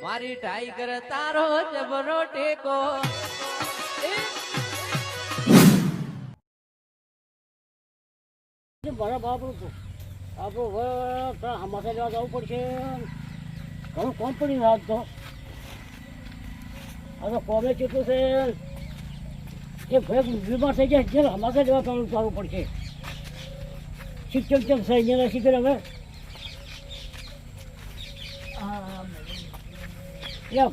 મારી ટાઈગર તારો જબરો ટેકો બરાબર આપણું હવે હમાસા લેવા જવું પડશે. ઘણું કોમ પડી વાત તો હવે કોમે કેટલું છે એ ભાઈ બીમાર થઈ જાય છે હમાસા લેવા જવું પડશે. શિક્ષક છે અહીંયા શીખે હવે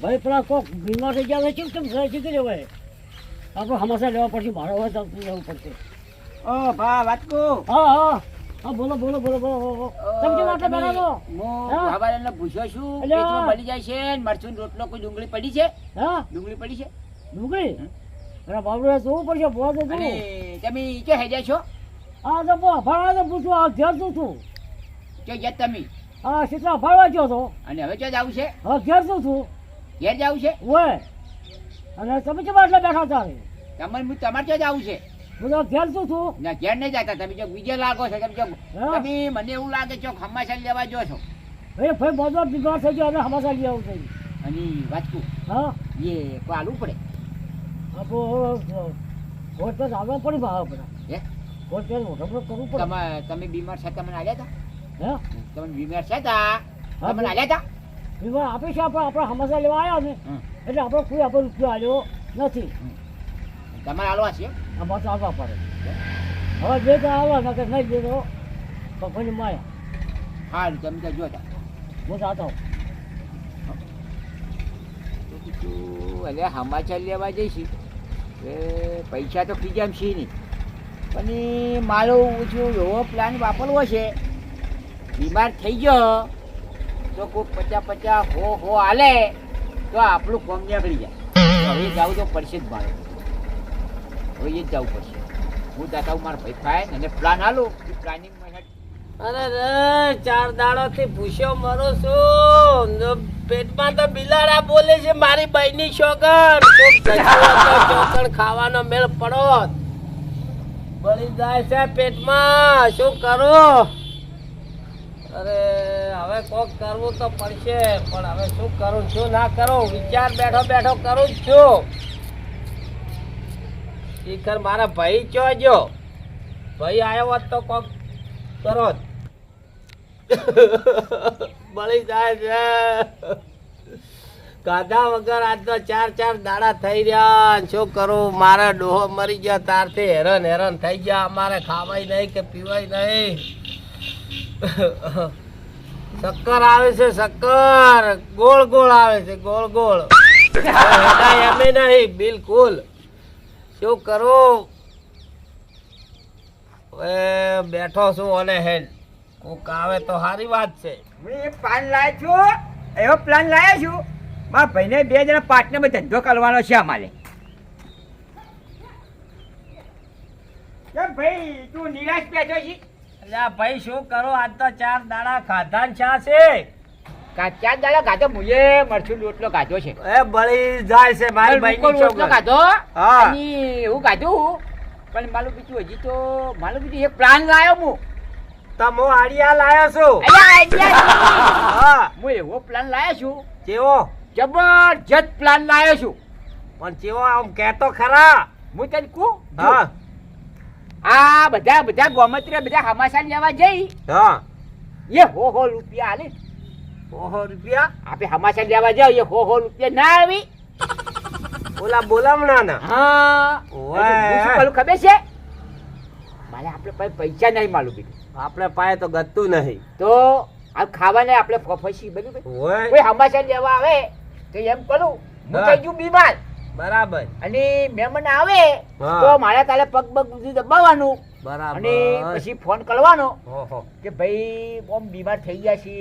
ભાઈ પેલા કોક બીમાર થઈ જાય શિક્ષક શીખી જવાય આપણે હમાસા લેવા પડશે. મારે હવે જવું પડશે. ઓ ભા વાતકો હા હા હા બોલો બોલો બોલો બોલો તમે કેમ આટલા બેઠા છો? હું ભાભાને પૂછ્યો છું પેટમાં બળી જાય છે ને મરચું રોટલો કોઈ ડુંગળી પડી છે? હા ડુંગળી પડી છે? ડુંગળી અરે બાબુ જોવું પડશે બોલ તો અને તમે ક્યાં હેડ્યા છો? હા તો ભાડા તો પૂછું આ ઘેર શું છું? ક્યાં ગયા તમે? હા સીતરા ભાડવા ગયો હતો અને હવે ક્યાં જવું છે? હવે ઘેર શું છું? ઘેર જવું છે? ઓય અને તમે કેમ આટલા બેઠા હતા? તમારે ક્યાં જવું છે? બધો ઘેર શું છું? ના ઘેર નહીં જતા તમે જો બીજે લાગો છો તમે જો હા. તમે મને એવું લાગે છો હમાસા લેવા જો છો. ભાઈ ભાઈ બધો બીમાર થઈ ગયો હવે હમાસા લઈ આવું થઈ. અને વાતકું હા એ કોઈ આલવું પડે આપો કોર્ટ પર આવવા પડી ભાવ બધા હે? કોર્ટ પર મોટો કરવું પડે. તમે બીમાર છે તમને આવ્યા હતા? હે તમે બીમાર છે તા હા, તમને આવ્યા હતા? બીમાર આપે છે આપણે હમાસા લેવા આવ્યા ને હમ. એટલે આપણે કોઈ આપણે રૂપિયો આવ્યો નથી. તમારે આલવા છે? આમાં તો આવવા પડે. હવે બે તો આવવા નકર નહીં બે તો ભગવાનની માયા. હારું તમે તો જોતા હું તો આતો એટલે સમાચાર લેવા જઈશું એ પૈસા તો ખીજામ છે નહીં પણ એ મારો ઓછું એવો પ્લાન વાપરવો છે. બીમાર થઈ ગયો તો કોઈ 50-50 હો હાલે તો આપણું કોમ નીકળી જાય. હવે જવું તો પડશે જ મારે. હવે એ જ જવું પડશે. હું દાદા મારા ભાઈ થાય અને પ્લાન હાલો એ પ્લાનિંગ અરે રે 4 દાડોથી ભૂસ્યો મરો છું. પેટમાં તો બિલાડા બોલે છે મારી બહેની છોકર ચોકડ ખાવાનો મેળ પડો બળી જાય છે પેટમાં. શું કરું? અરે હવે કોક કરવું તો પડશે પણ હવે શું કરું શું ના કરું વિચાર બેઠો બેઠો કરું જ છું. શિખર મારા ભાઈ ચોજો ભાઈ આવ્યો હોત તો કોક કરો જ. બળી જાય છે ગાધા વગર આજ તો 4 દાડા થઈ રહ્યા. શું કરું? મારા ડોહો મરી ગયા તારથી હેરાન થઈ ગયા. અમારે ખાવાય નહીં કે પીવાય નહીં. શક્કર આવે છે શક્કર ગોળ આવે છે ગોળ એમે નહીં બિલકુલ. શું કરું? હવે બેઠો છું અને હેડ કોક આવે તો સારી વાત છે. હું એક પ્લાન લાવ્યો છું. એવો પ્લાન લાવ્યો છું મારા ભાઈને 2 જણા પાર્ટનરમાં ધંધો કરવાનો છે અમારે. ભાઈ તું નિરાશ બેઠો છે? અલ્યા ભાઈ શું કરું? આજ તો 4 દાડા ખાધા ને ચા છે. 4 દાડા ગાધો મુએ મરચું રોટલો ગાધો છે. એ બળી જાય છે મારી બહેની રોટલો છોકર. ગાધો હા. અને હું ગાધું પણ મારું બીજું હજી તો મારું બીજું એક પ્લાન લાવ્યો હું. તમો આડિયા લાયો છું. અલ્યા આઈડિયા હા હું એવો પ્લાન લાવ્યો છું કેવો? જબરજસ્ત પ્લાન લાવ્યો છું. પણ કેવો આમ કહેતો ખરા? હું તને કહું હા આ બધા ગોમત્રી બધા હમાસા લેવા જઈ હા એ હો રૂપિયા હાલે. ઓહો રૂપિયા આપણે હમાસા લેવા જાવ એ હો રૂપિયા ના આવી. ઓલા બોલામણા ના. હા ઓય. હું શું કરું ખબર છે? મારે આપણે પાસે પૈસા નહીં માલું બીજું આપણે પાસે તો ગતું નહીં. તો આ ખાવાને આપણે ફસી બરાબર. ઓય કોઈ હમાસા લેવા આવે તો એમ કરું હું હા. થઈ ગયું બીમાર બરાબર અને મહેમાન આવે હા. તો મારે તારે પગ બધું દબાવવાનું બરાબર. અને પછી ફોન કરવાનો ઓહો કે ભાઈ આમ બીમાર થઈ ગયા છે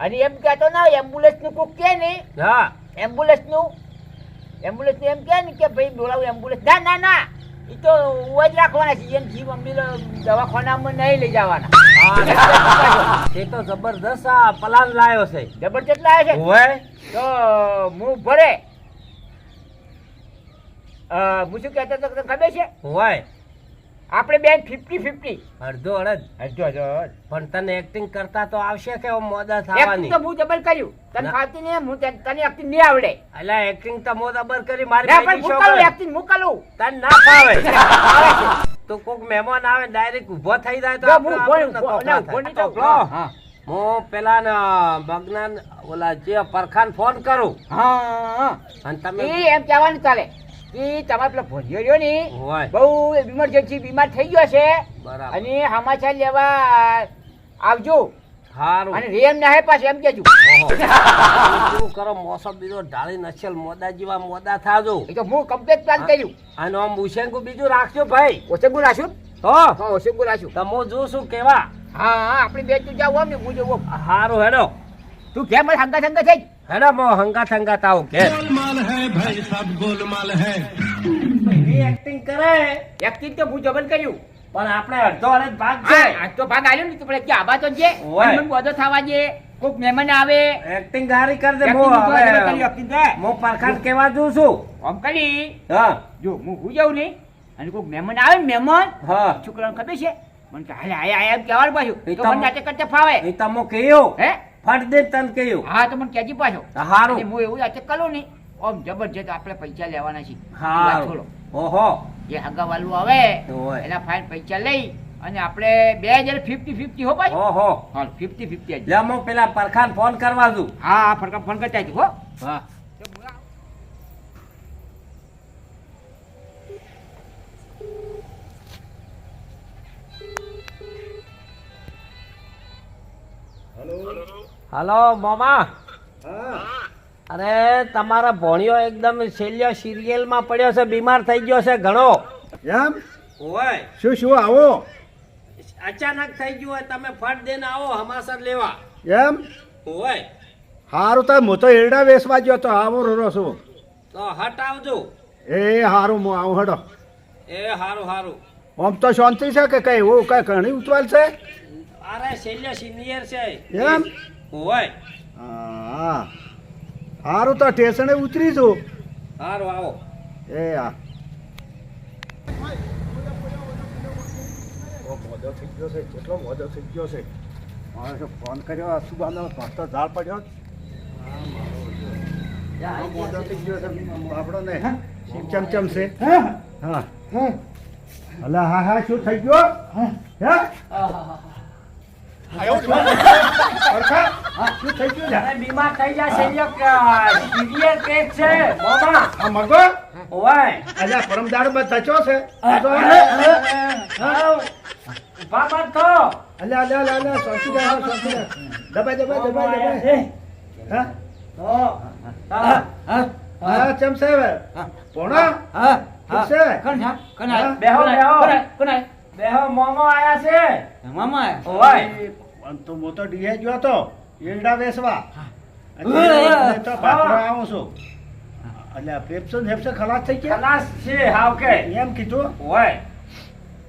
અને એમ કહેતો ના એમ્બ્યુલન્સ નું કોક કે ને હા એમ્બ્યુલન્સ નું એમ કહે ને કે ભાઈ બોલાવું એમ્બ્યુલન્સ. ના એ તો હું જ રાખવાના છે. એમ જીવ અમને દવાખાનામાં નહીં લઈ જવાના. એ તો જબરદસ્ત આ પ્લાન લાયો છે. જબરજસ્ત લાવે છે. ઓય તો હું ભરે હું શું કહેતો હતો તને ખબર છે? ઓય આપણે બે 50-50. અડધો અડધ. હજો હજો પણ તને એક્ટિંગ કરતા તો આવશે કે મોદા એક્ટિંગ થવાની? તો હું ડબલ કર્યું. તને ના. ફાવતી નહીં, તને એક્ટિંગ નહીં આવડે. અલા એક્ટિંગ તો મો દબર કરી મારી ના પણ બેટી મુકાલું છોકરી. એક્ટિંગ મુકાલું. તને ના ફાવે. તો કોક મહેમાન આવે ડાયરેક્ટ ઊભો થઈ જાય તો જો આપણો- હું આપણને ઉભો તકલીફ નહીં થાય. તો તો હા હું પેલા ને બગનાન ઓલા જે પરખાન ફોન કરું હા અને તમે એ એમ કહેવાનું ચાલે કે તમારે પેલો ભોજિયો રહ્યો ને હોય બહુ ઇમરજન્સી બીમાર થઈ ગયો છે બરાબર અને સમાચાર લેવા આવજો સારું અને રેમ ના હે પાછું એમ કેજો. શું કરો મોસમ બીજો ઢાળી નસલ મોદા જેવા મોદા થાજો એ તો હું કમ્પ્લીટ પ્લાન કર્યું. અને આમ ઉશેંગુ બીજું રાખજો ભાઈ. ઓસેગુ રાખ્યું તો હા ઓસેગુ રાખ્યું. તમો જો શું કેવા હા હા આપણે બે તું જાવ ને હું જવું હારું હેડો તું કેમ હંગા હંગા થઈ હેડો મો હંગાત હંગાત આવું કે એક્ટિંગ કરે એક્ટિંગ તો હું જબલ કર્યું. પણ આપણે અડધો અડધ ભાગ છે. આ તો ભાગ આવ્યો ને તો આપણે કે આબા તો જે ઓય. મને બધો થવા જે કોઈક મહેમાન આવે એક્ટિંગ ગારી કર દે acting મો તો જબલ કર્યું, હવે acting તો. મો પરખાન કેવા જોઉં છું. આમ કરી હા જો હું હું જાઉં ને અને કોઈક મહેમાન આવે ને મહેમાન હા છોકરાને ખબર છે મને કે હાલે આયા એમ કહેવાનું પાછું એ તો તમ- મને નાટક કરતા ફાવે એ તમો કયો હે ફટ દે તન કયો હા તો મને કહેજી પાછો હારું. અને હું એવું નાટક કરું ને આમ જબરજસ્ત આપણે પૈસા લેવાના છે હારું. થોડો ઓહો જે હગાવાળું આવે ઓય. એના ફાઇન પૈસા લઈ અને આપણે 2050-50 હો ભાઈ ઓહો હા 50-50 લે મો પેલા પરખાન ફોન કરવા દઉં. હા હા ફરકા ફોન કરતા હો હા હલો મામા અરે તમારા ભોણિયો એકદમ છેલ્લા સિરિયલ માં પડ્યો છે બીમાર થઈ ગયો છે ઘણો એમ ઓય શું શું આવો અચાનક થઈ ગયું હોય તમે ફટ દઈને આવો હમાસર લેવા એમ ઓય હારું તો હું તો એરડા વેસવા ગયો તો આવો રોરો છું તો હટ આવજો એ હારું હું આવું હડો એ હારું હારું આમ તો શાંતિ છે કે કઈ એવું કઈ ઘણી ઉતવાલ છે અરે છેલ્લા સિનિયર છે એમ ઓય હા હારું તો સ્ટેશને ઉતરી છું હારું આવો એ હા મોડો થઈ ગયો છે કેટલો મોડો થઈ ગયો છે મારે ફોન કર્યો સુબાનો તો ઝાડ પડ્યો મોડો થઈ ગયો છે આપણો ને ચમચમ છે હા અલા હા હા શું થઈ ગયો હે શું થઈ ગયું અરે બીમાર થઈ જાય છેલ્લો સિરિયર કેસ છે મામા આ મગો ઓય અલ્યા પરમદાર માં થચો છે ઉભા મત થો અલ્યા અલ્યા અલ્યા શાંતિ રહે શાંતિ રહે દબાઈ દબાઈ દબાઈ દબાઈ હા હા ચમ છે હવે પોણા શું છે બેહો બેહો બેહો મોમો આયા છે મામા ઓય પણ તો હું તો ડીએ ગયો તો ઈંડા વેચવા અત્યારે તો પાછળ આવું છું અલ્યા પેપ્સન હેપ્સન ખલાસ થઈ ગયા ખલાસ છે હાવ કે એમ કીધું ઓય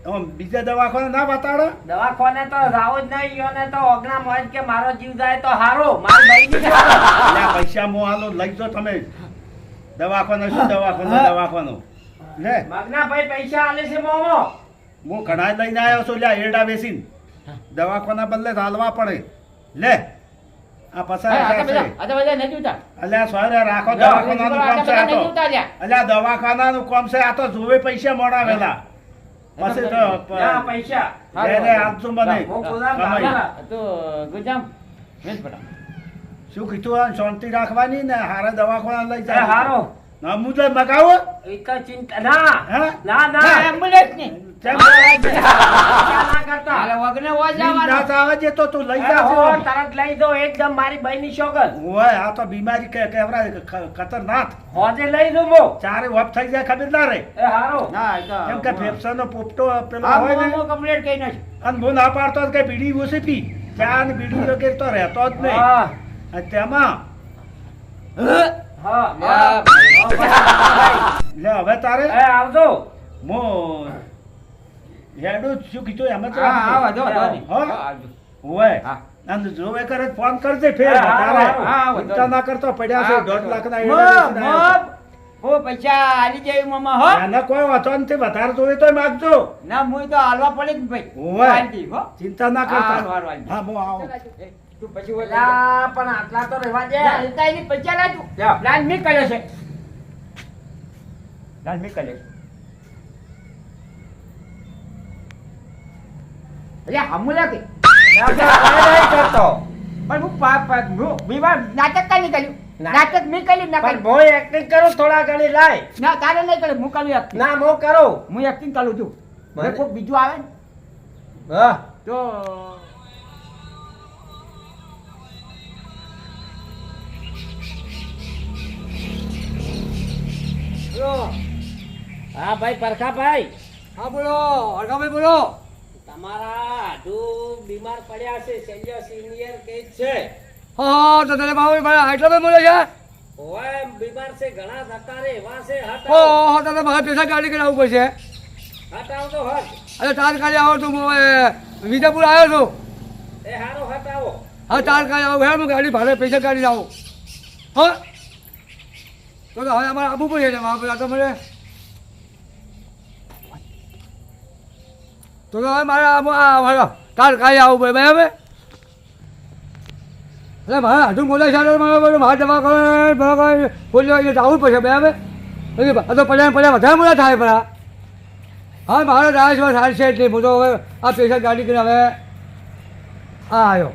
આમ બીજા દવાખાને ના બતાડો દવાખાને તો રાવ જ નહીં યો ને તો ઓગણામ હોય જ કે મારો જીવ જાય તો હારો મારી બહેની છે. અલ્યા પૈસા મો હાલો લઈ જો તમે દવાખાને શું દવાખાનું લે મગના ભાઈ પૈસા આલે છે મોમો હું ઘણા લઈને આવ્યો છું લ્યા એરડા વેચીને દવાખાના બદલે હાલવા પડે લે આ પસાર અલ્યા સોરે રાખો દવાખાનાનું કામ છે આ તો અલ્યા દવાખાનાનું કામ છે આ તો જોવે પૈસા મોડાવેલા પછી તો જા પૈસા લે લે આપજો મને હું ગોદામ કમાઈ. ભાગેલા. શું કીધું આ શાંતિ રાખવાની ને હારે દવાખાના લઈ એ જાય હારો ના હું તો મગાવો એ તો ચિંતા ના હે? ના ના એમ્બ્યુલન્સ ની કેમ? ચિંતા ના કરતા ના આવે છે તો તું લઈ અરે હો, જા તરત લઈ દો એકદમ મારી બહેની શોગન ઓય આ તો બીમારી કેવરા ખતરનાક હોજે લઈ દો મો ચારે વપ થઈ જાય ખબર ના રે એ હારો કેમ કે ફેફસાનો પોપટો પેલો હોય ને અને હું ના પાડતો જ કે બીડી ઓછી પી ચા ને બીડી વગેરે તો રહેતો જ નહીં હા અને તેમાં હા લે હવે તારે એ આવજો મો હેડું શું કીધું એમ જ હા, હા, રાખજો. વાંધો નહીં. હો? ઓય હા. અને જો એ કરે ફોન કરજે ફેર હા, તારે હા, હા, ચિંતા ના કરતો પડ્યા છે 1.5 લાખના મોબ, એરડા વેચીને આવ્યો ઓ પૈસા આલી જાય મામા હો એને કોઈ વાંધો નથી, વધારે જોઈએ તોય માગજો. ના હું તો હાલવા પડે જ ભાઈ ઓવે. આલી દઈ, હો ચિંતા ના હારું, કરતા. હારું, હારું. હા, હું આવું. એ, તું પછી ઓય અલ્યા, પણ આટલા તો રહેવા દે. હાલતા એની પૈસા લા તું લ્યો. પ્લાન મી કર્યો છે પ્લાન મી કર્યો અલ્યા હમુલા કે ના, તો કોઈ નહીં કરતો. પણ હું વિવાહ નાટક કા નહીં કર્યું નાટક મેં કર્યું ના પણ કર્યું હું એક્ટિંગ કરું થોડા ઘણી લાય. ના તારે નહીં કર્યું હું કર્યું acting. ના, હું કરું. હું એક્ટિંગ કરું છું મને- હવે કોઈક બીજું આવે ને હા. તો હા ભાઈ, પરખાભાઈ. હા બોલો અરગાભાઈ બોલો. તમારા આધુ બીમાર પડ્યા છે, શલ્ય સિનિયર કેસ છે. હા તો તને બાબુ ભાઈ આટલો ભાઈ બોલે છે. ઓય, બીમાર છે, ઘણા જતા રે એવા છે. ઓ તો મારે પૈસા ગાડી કરીને આવવું પડશે. હટાવો તો હટ. અરે તાત્કાલિક આવો તો હું વિજાપુર આવ્યો છું. એ હારો હટાવો. હા તાત્કાલિક આવું હે હું ગાડી ભાડે પૈસા કાઢીને આવું. હા તો હવે અમારે આવવું પડશે ને મારા તો મને તો હવે મારે તાત્કાલિક આવવું પડે બરાબર. એટલે મારે હાથું મોટા સારું મારે દવા કરે બોલ્યો એટલે આવવું પડશે બરાબર. આ તો પડ્યા વધારે મોટા થાય પડા. હા મારો રાજ સારી છે એટલે હું તો હવે આ પૈસા ગાડી કરીને હવે આ આવ્યો.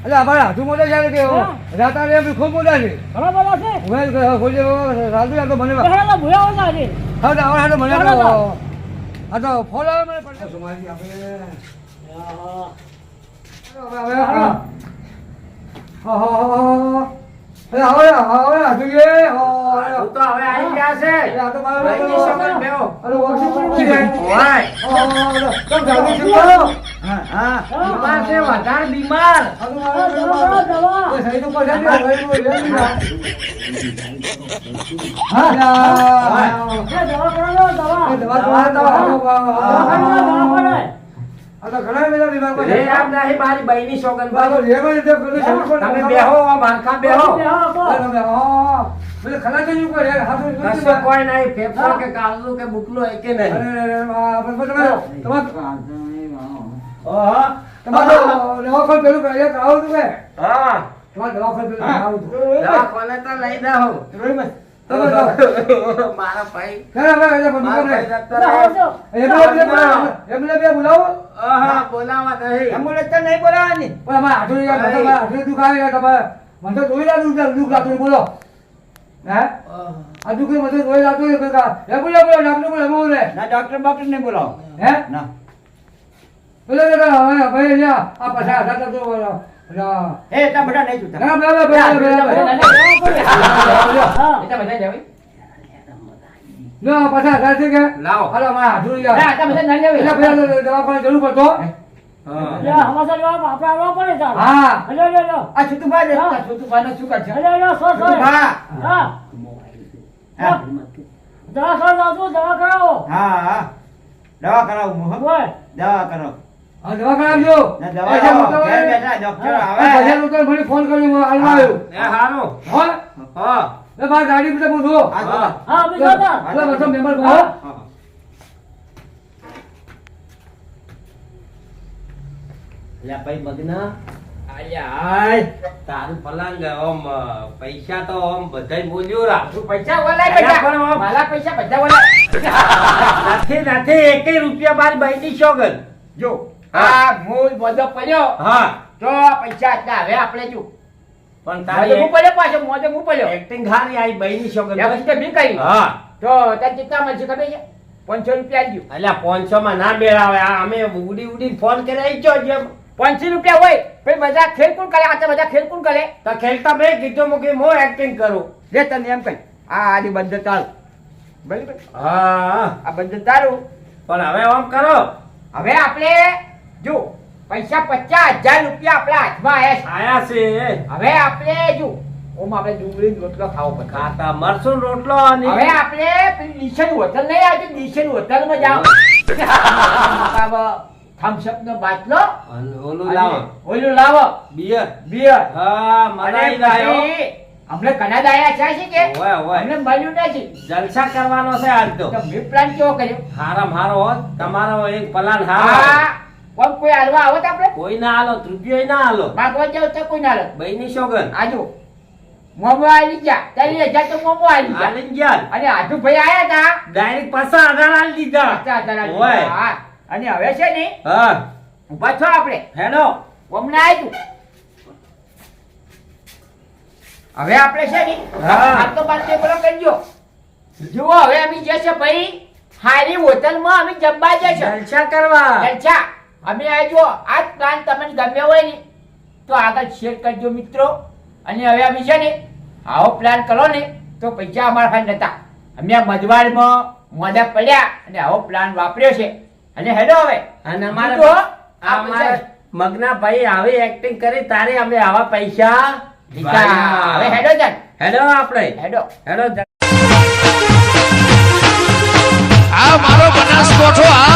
એટલે અમારા હાથું મોટા છે કે રાતા રે ખૂબ મોટા છે. રાતું તો મને હા તો આવડે તો મને આ તો ફોલો મને પડે. હું તો હવે આવી ગયા છે. ભાઈની સોગંદ બેહો. ઓય, બીમાર છે, વધારે બીમાર. રે આમ નહીં, મારી ભાઈની સોગંદ. તમે બેહો, મારખા બેહો. કશું કોઈ નહીં, ફેફસો કે કાલનું કે બુકલું હોય કે નહીં. ઓહો. હા, દવાખાને તો લઈ જાઓ. મારા ભાઈ હા, બોલાવા નહીં. એમ્બ્યુલન્સ તો નહીં બોલાવાની બોલો હે આ દુઃખી મને રોઈ લાગતું ના ડોક્ટર બોક્ટર નહીં બોલાવો હે ના બોલો ભાઈ આ પછા એ એટલા બધા નહીં જોતા ના એટલા બધા લેવાય ના પછા થાય કે લાવો. હાલો મારા હાથું ના એટલા બધા નહીં લેવાય એટલે પેલા દવાખાને જરૂર પડતો હા. હા આ છોટુભાઈ આ છોટુભાઈ શું કરશે દવા કરાવો હા હા દવા કરાવું હું હો. દવા કરાવો હા દવા કરાવજો ના દવા કરાવો. ઘેર બેઠા ડોક્ટર આવે મને ફોન કર્યો હાલમાં આવ્યો એ હારો. હા હા. એ મારી ગાડી પર પૂછો આ દવા. એટલે બધો મેમ્બર કહો હા. અલ્યા ભાઈ મગના, આયા હાય. તારું પલંગ ઓમ પૈસા તો ઓમ બધાય બોલ્યો રાખું. પૈસા ઓલાય અલ્યા પૈસા પણ આમ- મારા પૈસા બધા ઓલાય નથી નથી, એકેય રૂપિયા મારી ભાઈની સોગંદ. જો હા. આ મૂળ બધો પડ્યો હા, તો પૈસા હતા હવે આપણે જો પણ મોઢે તારી હું પડ્યો પાછો મોઢે હું પડ્યો એક્ટિંગ હારી આવી ભાઈની સોગંદ. ત્યાં પછી તો બી કરી હા. તો ત્યાં કેટલા મળશે ખબર છે 500 રૂપિયા આલજો અલ્યા 500 માં ના બેરાવે. આ અમે ઉડી ઉડી ફોન કરી જો જેમ 500 રૂપિયા હોય પછી બધા ખેલ કોણ કરે આ તો બધા ખેલ કોણ કરે તો ખેલતા બે કીધું મૂકી હું એક્ટિંગ કરું. લે તને એમ કહી આ આડી બંધ તારું બરાબર હા, આ બંધ તારું પણ હવે આમ કરો. હવે આપણે જો પૈસા 50,000 રૂપિયા આપણા હાથમાં આવ્યા આયા છે છે હવે આપણે જો ઓમ આપણે ડુંગળી રોટલો ખાવો પડે ખાતા મરસું રોટલો અને હવે આપણે પેલી ડીશન હોટલ નહીં આવતી ડીશન હોટલમાં જાઓ થમ્સઅપ નો બાટલો અને ઓલું લાવો ઓલું લાવો બિયર. બિયર હા, મનાઈ લાયો. અમને કના દાયા છે કે ઓય, ઓય. અમને મળ્યું નથી જલસા કરવાનો છે આજ તો તો મેં પ્લાન કેવો કર્યો હારામ હારો હોત તમારો એક પ્લાન હારો હા કોણ કોઈ હાલવા આવત આપણે કોઈ ના હાલો રૂપિયો ના હાલો માગવા જાવ તો કોઈ ના હાલે બઈની સોગન આજુ મોમો આવી ગયા 40,000 તો મોમો આવી ગયા આલિન ગયા અને આજુ ભાઈ આયા હતા ડાયરેક્ટ 50,000 આલી દીધા 50,000 ઓય. હા. અને હવે છે ને હા ઉભા છો આપણે હેડો હમણાં આવ્યું હવે આપણે છે ને હા. આ તો બાર પેલો કરજો જુઓ હવે અમે જે છે ભાઈ હારી હોટલમાં અમે જમવા જે છે જલસા કરવા અચ્છા અમે આ જો આ પ્લાન તમને ગમ્યો હોય ને તો આગળ શેર કરજો મિત્રો અને હવે અમે છે ને આવો પ્લાન કરો ને તો પૈસા અમારા પાસે નતા અમે આ મજવારમાં મોઢા પડ્યા અને આવો પ્લાન વાપર્યો છે અને હેડો હવે અને અમારે જો, આ અમારા મગના ભાઈ આવી એક્ટિંગ કરી તારે અમે આવા પૈસા દીધા. હવે હેડો જાન હેડો આપણે હેડો હેડો આ મારો બનાસકોઠો આ